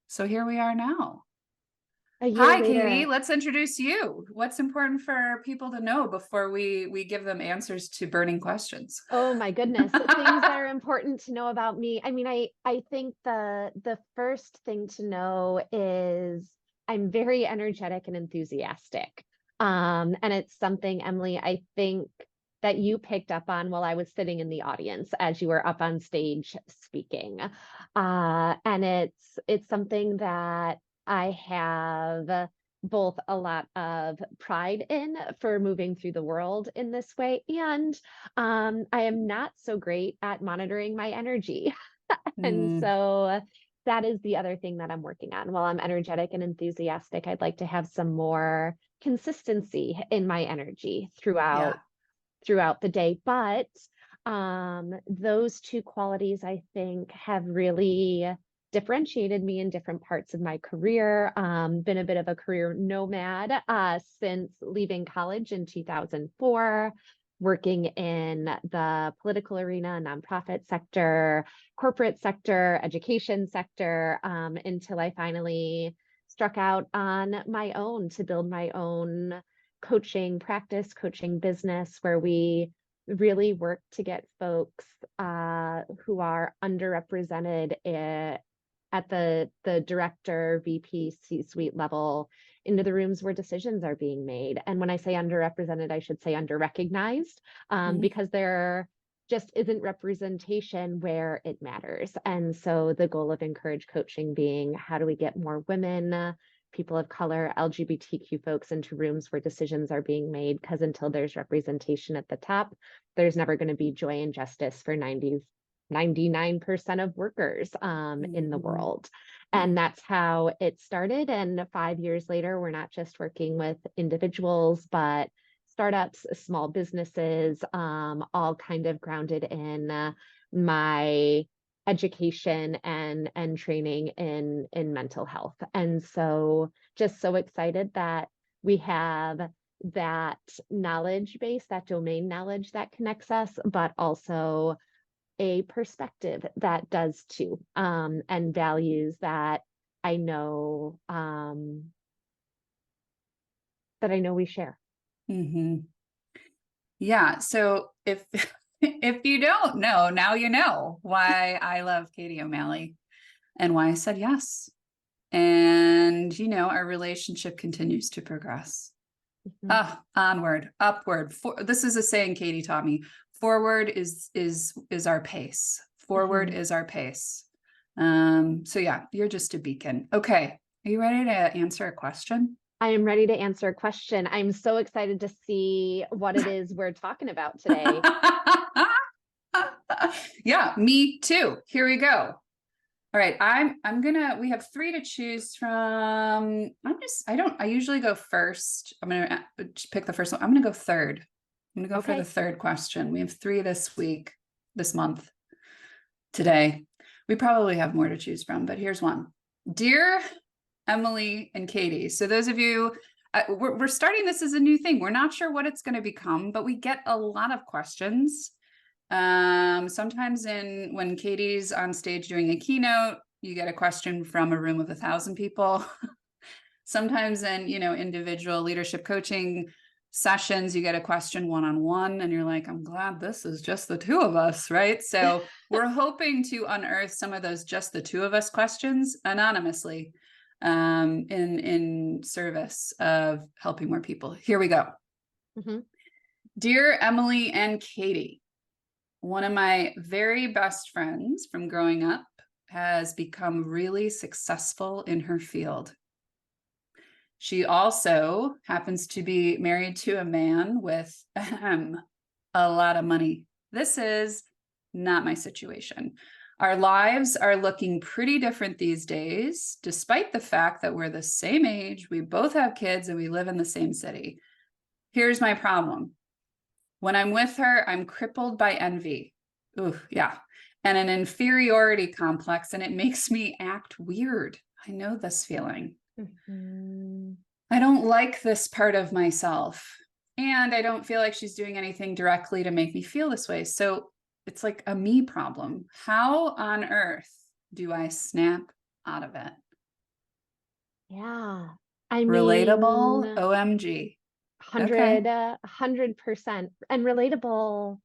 So here we are now. A year Hi, Katie. later. Let's introduce you. What's important for people to know before we give them answers to burning questions? Oh my goodness. Things that are important to know about me. I think the first thing to know is I'm very energetic and enthusiastic. And it's something, Emily, I think that you picked up on while I was sitting in the audience as you were up on stage speaking. And it's something that I have both a lot of pride in for moving through the world in this way, and I am not so great at monitoring my energy. And Mm, so that is the other thing that I'm working on. While I'm energetic and enthusiastic, I'd like to have some more consistency in my energy yeah. throughout the day. But those two qualities, I think, have really differentiated me in different parts of my career. Been a bit of a career nomad since leaving college in 2004, working in the political arena, nonprofit sector, corporate sector, education sector, until I finally struck out on my own to build my own coaching practice, coaching business, where we really work to get folks who are underrepresented at the director, VP, C-suite level into the rooms where decisions are being made. And when I say underrepresented, I should say underrecognized, Mhm. because there just isn't representation where it matters. And so the goal of Encourage Coaching being, how do we get more women, people of color, LGBTQ folks into rooms where decisions are being made? Because until there's representation at the top, there's never going to be joy and justice for 99% of workers in the Mhm. world. And that's how it started. And 5 years later, we're not just working with individuals, but startups, small businesses, all kind of grounded in my education and training in mental health. And so just so excited that we have that knowledge base, that domain knowledge that connects us, but also a perspective that does too, and values that I know that I know we share. Mhm. Yeah. So if if you don't know, now you know why I love Katie O'Malley and why I said yes. And our relationship continues to progress. Mhm. Ah, onward, upward. This is a saying Katie taught me. Forward is our pace. Forward Mhm. is our pace. So yeah, you're just a beacon. Okay. Are you ready to answer a question? I am ready to answer a question. I'm so excited to see what it is we're talking about today. Yeah, me too. Here we go. All right, I'm gonna we have three to choose from. I usually go first. I'm gonna pick the first one. I'm gonna go third. I'm gonna go for the Okay. third question. We have three this week, this month, today. We probably have more to choose from, but here's one. Dear Emily and Katie. So those of you, we're starting this as a new thing. We're not sure what it's going to become, but we get a lot of questions. Sometimes when Katie's on stage doing a keynote, you get a question from a room of 1,000 people. Sometimes in individual leadership coaching sessions, you get a question one-on-one, and you're like, I'm glad this is just the two of us, right? So we're hoping to unearth some of those just the two of us questions anonymously, in service of helping more people. Here we go. Mhm. Dear Emily and Katie, one of my very best friends from growing up has become really successful in her field. She also happens to be married to a man with a lot of money. This is not my situation. Our lives are looking pretty different these days, despite the fact that we're the same age, we both have kids, and we live in the same city. Here's my problem. When I'm with her, I'm crippled by envy. Ooh, yeah. And an inferiority complex, and it makes me act weird. I know this feeling. Mhm. I don't like this part of myself. And I don't feel like she's doing anything directly to make me feel this way. So it's like a me problem. How on earth do I snap out of it? Yeah. I Relatable, mean, OMG. Okay. 100%. And relatable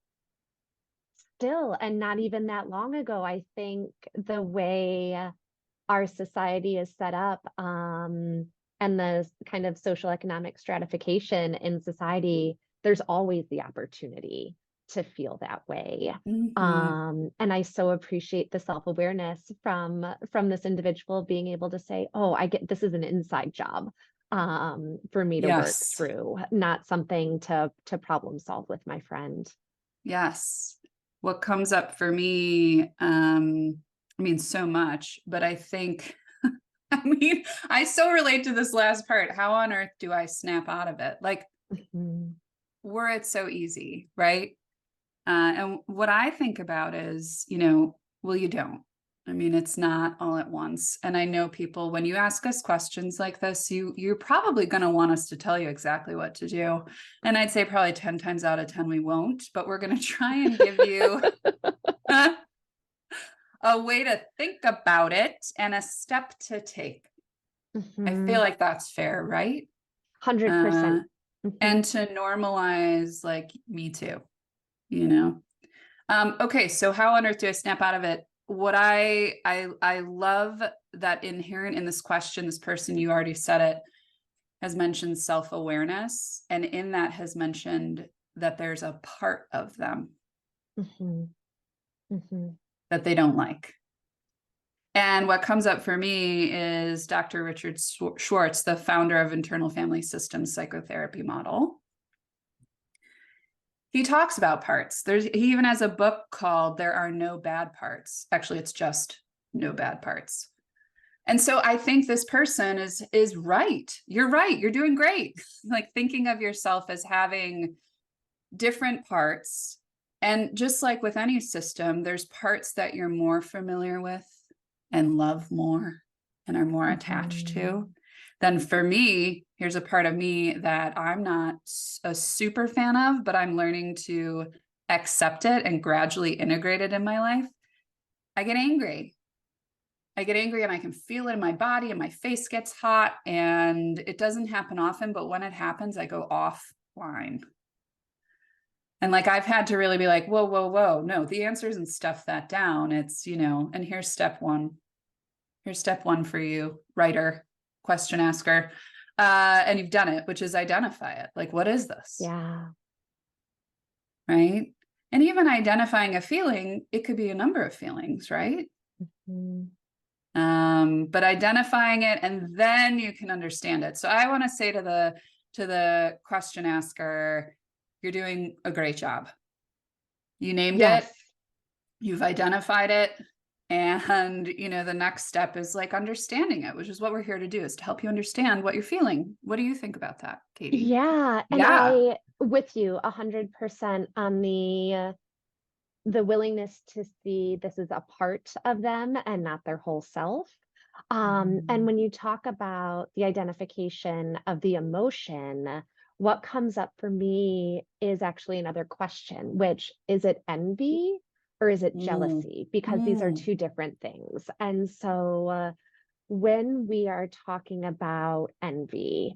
still, and not even that long ago. I think the way our society is set up, and the kind of social economic stratification in society, there's always the opportunity to feel that way. Mhm. And I so appreciate the self-awareness from this individual being able to say, oh, I get this is an inside job for me to work Yes. through, not something to problem solve with my friend. Yes. What comes up for me, I mean, so much, but I think, I mean, I so relate to this last part. How on earth do I snap out of it? Like, Mhm. were it so easy, right? And what I think about is, well, you don't. I mean, it's not all at once. And I know people, when you ask us questions like this, you're probably going to want us to tell you exactly what to do. And I'd say probably 10 times out of 10, we won't, but we're going to try and give you a way to think about it and a step to take. I feel Mhm. like that's fair, right? Uh, 100%. Mhm. and to normalize, like, me too, you know? Okay, so how on earth do I snap out of it? What I love that inherent in this question, this person, you already said it, has mentioned self-awareness, and in that has mentioned that there's a part of them Mhm. Mhm. that they don't like. And what comes up for me is Dr. Richard Schwartz, the founder of Internal Family Systems Psychotherapy Model. He talks about parts. He even has a book called There Are No Bad Parts. Actually, it's just No Bad Parts. And so I think this person is right. You're right. You're doing great. Like, thinking of yourself as having different parts. And just like with any system, there's parts that you're more familiar with and love more and are more attached to. Mhm. Then for me, here's a part of me that I'm not a super fan of, but I'm learning to accept it and gradually integrate it in my life. I get angry. I get angry and I can feel it in my body and my face gets hot, and it doesn't happen often, but when it happens, I go offline. And like, I've had to really be like, whoa, whoa, whoa. No, the answer isn't stuff that down. It's, and here's step one. Here's step one for you, writer, question asker. And you've done it, which is identify it. Like, what is this? Yeah. Right. And even identifying a feeling, it could be a number of feelings, right? Mhm. But identifying it, and then you can understand it. So I want to say to the question asker, you're doing a great job. You named it, Yes. you've identified it, and the next step is like understanding it, which is what we're here to do, is to help you understand what you're feeling. What do you think about that, Katie? Yeah. And Yeah. I with you 100% on the willingness to see this is a part of them and not their whole self. And Mhm. when you talk about the identification of the emotion, what comes up for me is actually another question, which is it envy or is it Mm. jealousy? Because these are Mm. two different things. And so when we are talking about envy,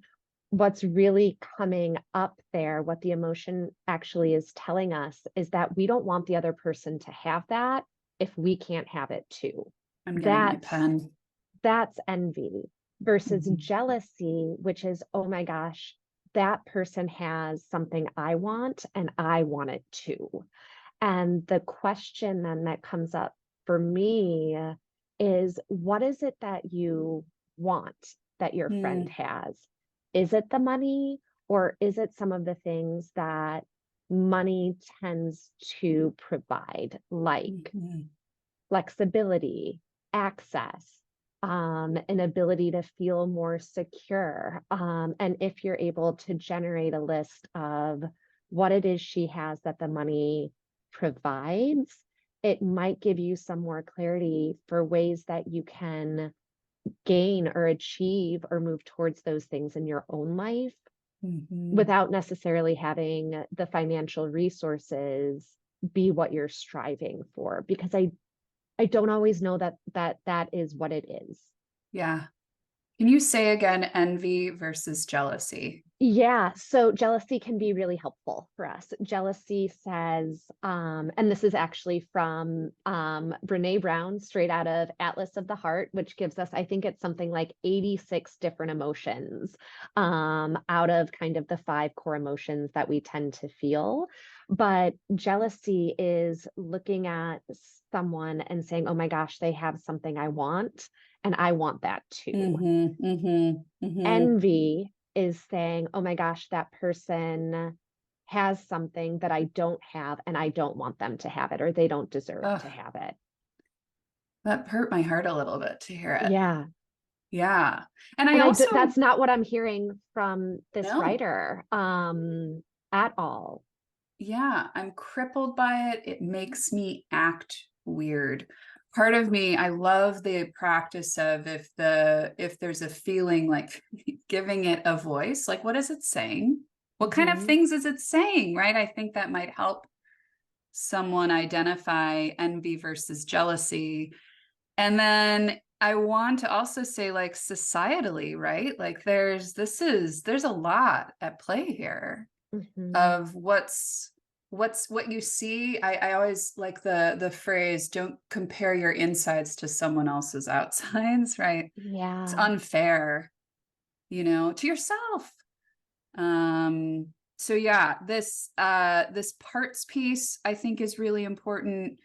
what's really coming up there, what the emotion actually is telling us is that we don't want the other person to have that if we can't have it too. I'm getting my That's pen. that's envy versus Mhm. jealousy, which is, oh my gosh, that person has something I want and I want it too. And the question then that comes up for me is what is it that you want that your friend Mm. has? Is it the money or is it some of the things that money tends to provide, like Mhm. flexibility, access, an ability to feel more secure? And if you're able to generate a list of what it is she has that the money provides, it might give you some more clarity for ways that you can gain or achieve or move towards those things in your own life Mhm. without necessarily having the financial resources be what you're striving for. Because I don't always know that is what it is. Yeah. Can you say again, envy versus jealousy? Yeah, so jealousy can be really helpful for us. Jealousy says, and this is actually from Brene Brown, straight out of Atlas of the Heart, which gives us, I think it's something like 86 different emotions out of kind of the 5 core emotions that we tend to feel. But jealousy is looking at someone and saying, oh my gosh, they have something I want, and I want that too. Mm-hmm, mm-hmm, mm-hmm. Envy is saying, oh my gosh, that person has something that I don't have and I don't want them to have it, or they don't deserve Oh, to have it. that hurt my heart a little bit to hear it. Yeah. Yeah. And I And also, that's not what I'm hearing from this no, writer at all. yeah, I'm crippled by it. It makes me act weird. Part of me, I love the practice of if there's a feeling, like giving it a voice, like what is it saying? What kind of Hmm. things is it saying, right? I think that might help someone identify envy versus jealousy. And then I want to also say, like, societally, right? Like there's a lot at play here Hmm. of what you see. I always like the phrase, don't compare your insides to someone else's outsides, right? It's Yeah. unfair, to yourself. So yeah, this parts piece I think is really important,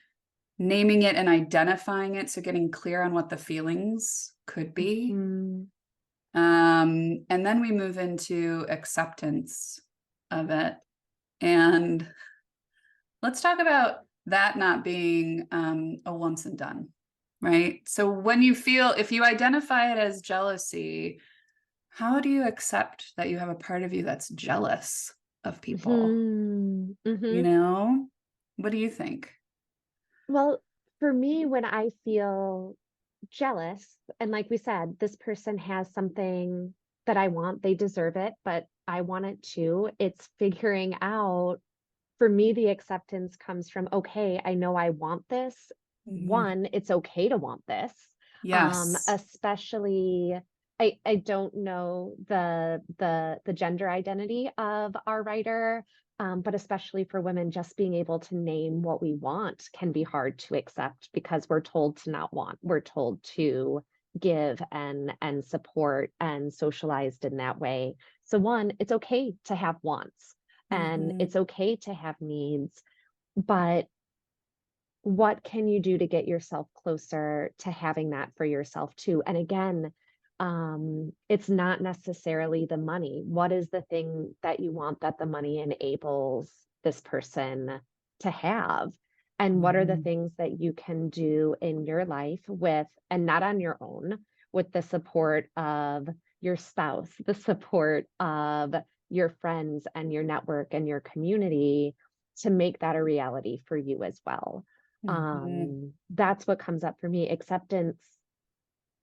naming it and identifying it, so getting clear on what the feelings could be. Hmm. And then we move into acceptance of it. And let's talk about that not being a once and done, right? So when if you identify it as jealousy, how do you accept that you have a part of you that's jealous of people? Hmm. You Hmm. know, what do you think? Well, for me, when I feel jealous, and like we said, this person has something that I want, they deserve it, but I want it too. It's figuring out, for me, the acceptance comes from, okay, I know I want this. Mhm. One, it's okay to want this. Yes. Especially, I don't know the gender identity of our writer, but especially for women, just being able to name what we want can be hard to accept because we're told to not want. We're told to give and support and socialized in that way. So one, it's okay to have wants and Mhm. it's okay to have needs, but what can you do to get yourself closer to having that for yourself too? And again, it's not necessarily the money. What is the thing that you want that the money enables this person to have? And what are the Mhm. things that you can do in your life with, and not on your own, with the support of your spouse, the support of your friends and your network and your community, to make that a reality for you as well. Mhm. That's what comes up for me. Acceptance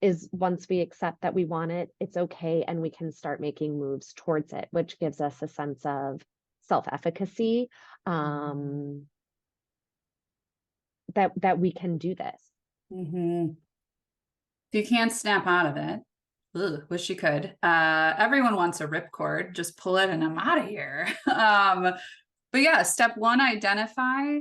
is, once we accept that we want it, it's okay, and we can start making moves towards it, which gives us a sense of self-efficacy, um, that we can do this. Mhm. If you can't snap out of it, ugh, wish you could. Everyone wants a ripcord. Just pull it and I'm out of here. But yeah, step one, identify.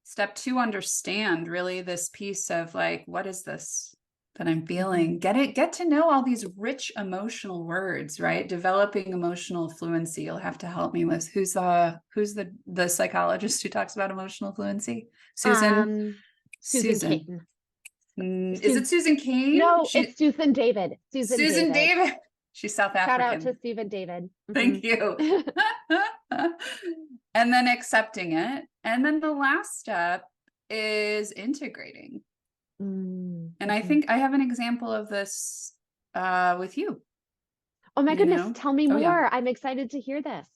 Step two, understand really this piece of, like, what is this that I'm Mhm. feeling? Get to know all these rich emotional words, right? Developing emotional fluency. You'll have to help me with who's the psychologist who talks about emotional fluency? Susan. Susan Susan. Cain. Is it Susan Cain? No, it's Susan David. Susan Susan David. David. She's South Shout out to African. Susan David. Thank you. And then accepting it. And then the last step is integrating. And I Mhm. think I have an example of this with you, Oh my you goodness, know? tell me Oh yeah. more. I'm excited to hear this.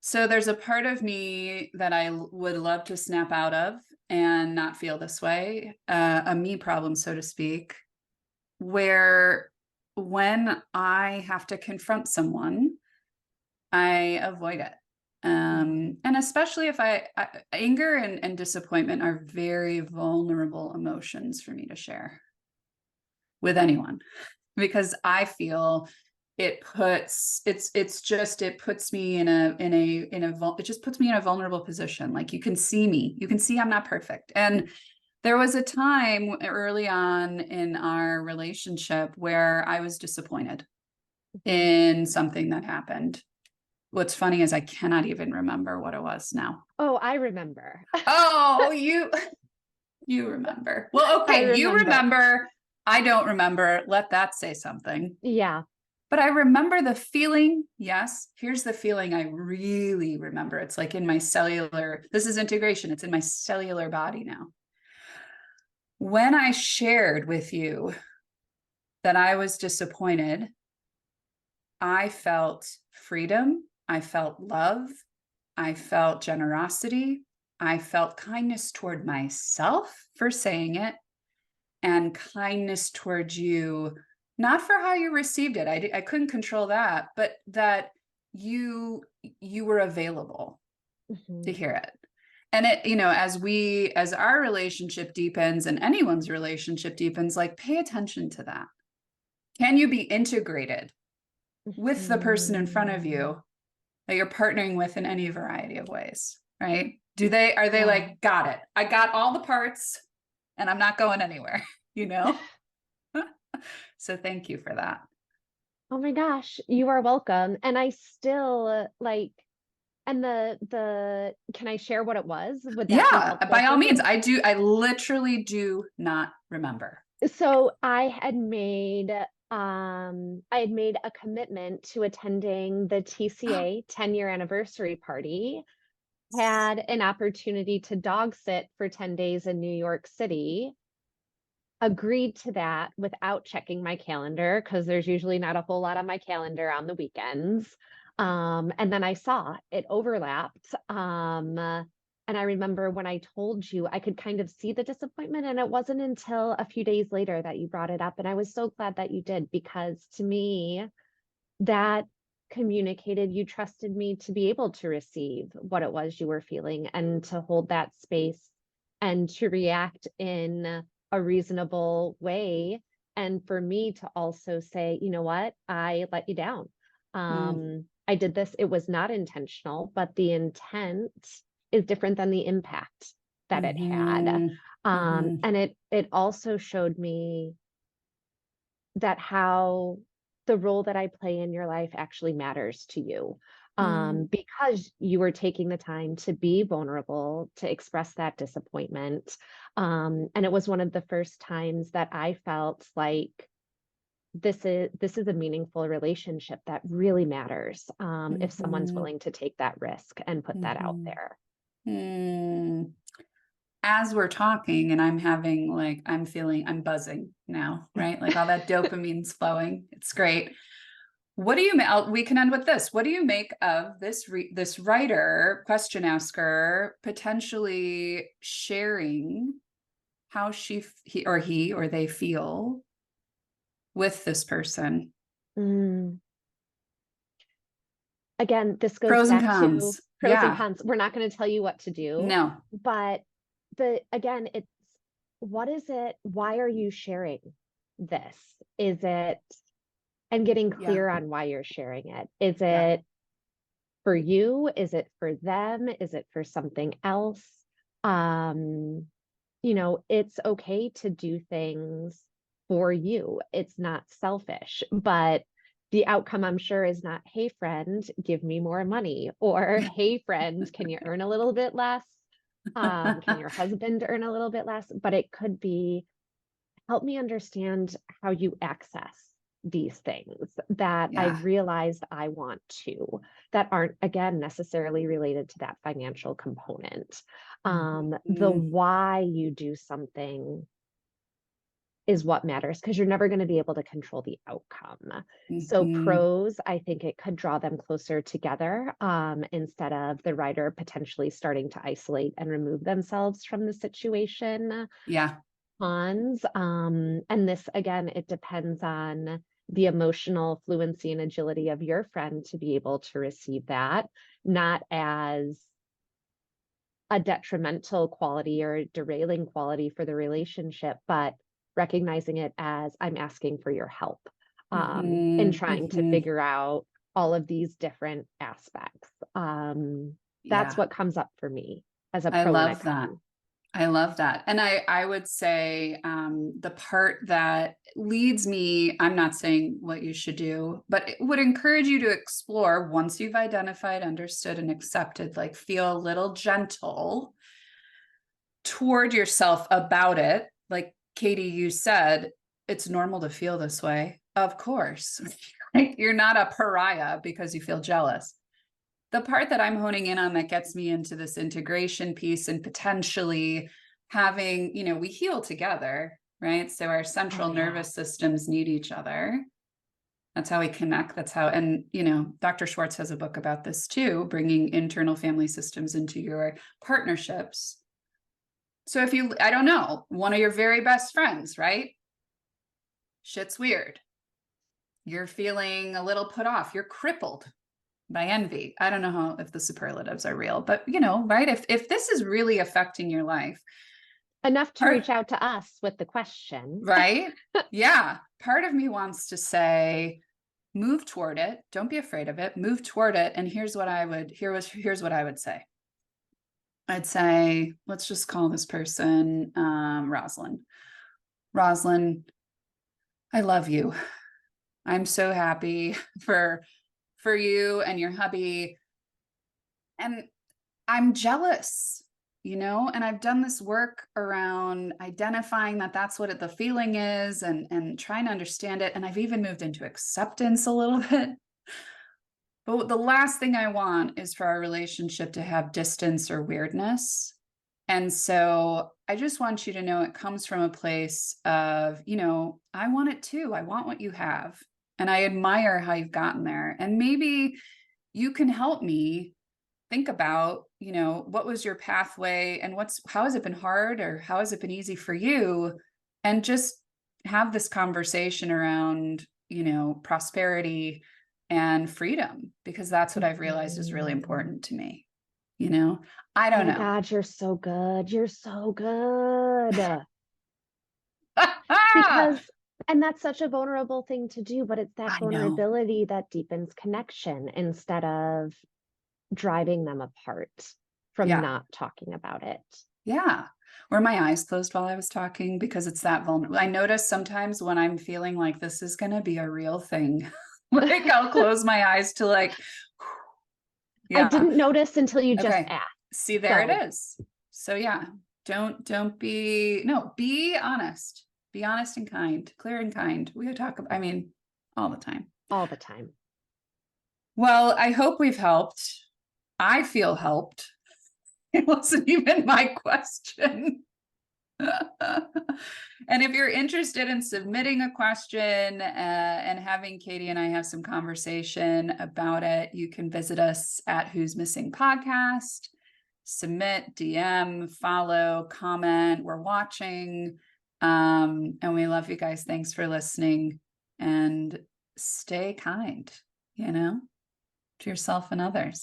So there's a part of me that would love to snap out of and not feel this way, a me problem, so to speak, where when I have to confront someone, I avoid it. And especially if anger and disappointment are very vulnerable emotions for me to share with anyone. because I feel it puts it puts me in a it just puts me in a vulnerable position. Like, you can see me, you can see I'm not perfect. And there was a time early on in our relationship where I was disappointed Mhm. in something that happened. What's funny is I cannot even remember what it was now. Oh, I remember. Oh, you remember. Well, I okay, you remember. remember. I don't remember. Let that say something. Yeah. But I remember the feeling. Yes, here's the feeling I really remember. It's like in my cellular, this is integration. It's in my cellular body now. When I shared with you that I was disappointed, I felt freedom. I felt love. I felt generosity. I felt kindness toward myself for saying it, and kindness towards you, not for how you received it. I couldn't control that, but that you were available to Mhm. hear it. And it, as our relationship deepens and anyone's relationship deepens, like, pay attention to that. Can you be integrated with the person in front of Mhm. you that you're partnering with in any variety of ways, right? Are they Yeah. like, got it, I got all the parts and I'm not going anywhere, you know? So thank you for that. Oh my gosh, you are welcome. And I still like, and can I share what it was? Would that be Yeah, helpful by for all means. you? I literally do not remember. So I had made a commitment to attending the TCA 10-year anniversary party, had an opportunity to dog sit for 10 days in New York City, agreed to that without checking my calendar because there's usually not a whole lot on my calendar on the weekends. And then I saw it overlapped. And I remember when I told you, I could kind of see the disappointment. And it wasn't until a few days later that you brought it up. And I was so glad that you did, because to me, that communicated you trusted me to be able to receive what it was you were feeling and to hold that space and to react in a reasonable way. And for me to also say, you know what, I let you down. Mm, I did this, it was not intentional, but the intent is different than the impact that it had. mhm, mhm, And it also showed me that how the role that I play in your life actually matters to you. mm, Because you were taking the time to be vulnerable, to express that disappointment. And it was one of the first times that I felt like this is a meaningful relationship that really matters, if someone's mhm, willing to take that risk and put that out mhm, there. mm. As we're talking, and I'm buzzing now, right? Like, all that dopamine's flowing. It's great. What do you make? We can end with this. What do you make of this writer, question asker, potentially sharing how he or they feel with this person? Mm. Again, this goes Pros and back to cons. pros and Yeah. cons. We're not going to tell you what to do, No. but it's what is it? Why are you sharing this? Is it, and getting Yeah. clear on why you're sharing it? Is Yeah. it for you? Is it for them? Is it for something else? Um, it's okay to do things for you. It's not selfish, but the outcome, I'm sure, is not, hey, friend, give me more money, or hey, friend, can you earn a little bit less? Can your husband earn a little bit less? But it could be, help me understand how you access these things that Yeah. I've realized I want to, that aren't, again, necessarily related to that financial component. The Mhm. why you do something is what matters, because you're never going to be able to control the outcome. So Mhm. pros, I think it could draw them closer together, instead of the writer potentially starting to isolate and remove themselves from the situation. Yeah. Cons, and this again, it depends on the emotional fluency and agility of your friend to be able to receive that, not as a detrimental quality or derailing quality for the relationship, but recognizing it as, I'm asking for your help. in trying to Mhm. figure out all of these different aspects. That's Yeah, what comes up for me as a I pro and a love that. con. I love that. And I would say the part that leads me, I'm not saying what you should do, but it would encourage you to explore once you've identified, understood, and accepted, like feel a little gentle toward yourself about it. Like Katie, you said, it's normal to feel this way. Of course. You're not a pariah because you feel jealous. The part that I'm honing in on that gets me into this integration piece and potentially having, we heal together, right? So our Oh, central yeah. nervous systems need each other. That's how we connect. That's how, and, Dr. Schwartz has a book about this too, bringing internal family systems into your partnerships. So if you, I don't know, one of your very best friends, right? Shit's weird. You're feeling a little put off. You're crippled by envy. I don't know if the superlatives are real, but right? If this is really affecting your life, Enough to part, reach out to us with the question. right? Yeah. Part of me wants to say, move toward it. Don't be afraid of it. Move toward it. And here's what I would say. I'd say, let's just call this person Rosalind. Rosalind, I love you. I'm so happy for you and your hubby. And I'm jealous, and I've done this work around identifying that that's what the feeling is and trying to understand it. And I've even moved into acceptance a little bit. But the last thing I want is for our relationship to have distance or weirdness. And so I just want you to know it comes from a place of, I want it too. I want what you have. And I admire how you've gotten there. And maybe you can help me think about, what was your pathway and how has it been hard or how has it been easy for you? And just have this conversation around, prosperity and freedom, because that's what I've realized is really important to me. I Oh don't my know. God, you're so good. You're so good. Because, and that's such a vulnerable thing to do, but it's that I know. vulnerability that deepens connection instead of driving them apart from Yeah. not talking about it. Yeah. Were my eyes closed while I was talking? Because it's that vulnerable. I notice sometimes when I'm feeling like this is going to be a real thing, like I'll close my eyes to like, I yeah. didn't notice until you just Okay. asked. See, there it So is. So yeah, don't be, no, be honest. Be honest and kind, clear and kind. We talk about, all the time. all the time. Well, I hope we've helped. I feel helped. It wasn't even my question. And if you're interested in submitting a question and having Katie and I have some conversation about it, you can visit us at Who's Missing Podcast. Submit, DM, follow, comment. We're watching. And we love you guys. Thanks for listening, and stay kind, to yourself and others.